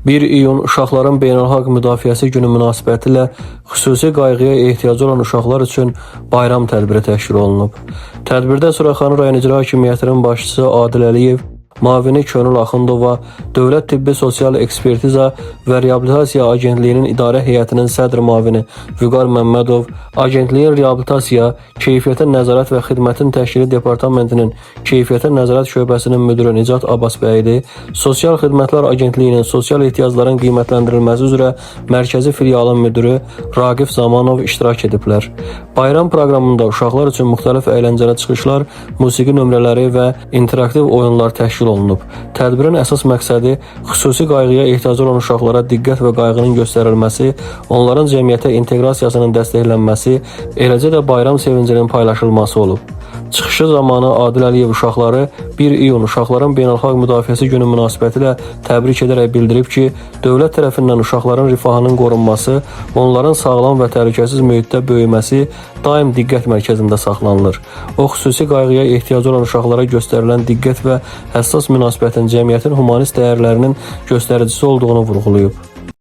1 iyun Uşaqların Beynəlxalq Müdafiəsi Günü münasibətilə xüsusi qayğıya ehtiyacı olan uşaqlar üçün bayram tədbiri təşkil olunub. Tədbirdə Suraxanı rayon icra hakimiyyətinin başçısı Adil Əliyev, Mavini Könül Axundova, Dövlət Tibbi Sosial Ekspertiza və Reabilitasiya Agentliyinin İdarə Heyətinin sədr müavini Vüqar Məmmədov, Agentliyin Reabilitasiya, Keyfiyyətə Nəzarət və Xidmətin Təşkili Departamentinin Keyfiyyətə Nəzarət Şöbəsinin müdiri Nicat Abbasbəyli, Sosial Xidmətlər Agentliyinin Sosial ehtiyacların qiymətləndirilməsi üzrə mərkəzi filialın müdiri Raqif Zamanov iştirak ediblər. Bayram proqramında uşaqlar üçün müxtəlif əyləncəli çıxışlar, musiqi nömrələri və interaktiv oyunlar təşkil olunub. Tədbirin əsas məqsədi xüsusi qayğıya ehtiyacı olan uşaqlara diqqət və qayğının göstərilməsi, onların cəmiyyətə inteqrasiyasının dəstəklənməsi, eləcə də bayram sevincinin paylaşılması olub. Çıxışı zamanı Adil Əliyev uşaqları 1 iyun Uşaqların Beynəlxalq Müdafiəsi Günü münasibətilə təbrik edərək bildirib ki, dövlət tərəfindən uşaqların rifahının qorunması, onların sağlam və təhlükəsiz mühitdə böyüməsi daim diqqət mərkəzində saxlanılır. O, xüsusi qayğıya ehtiyacı olan uşaqlara göstərilən diqqət və həssas münasibətin cəmiyyətin humanist dəyərlərinin göstəricisi olduğunu vurğulayıb.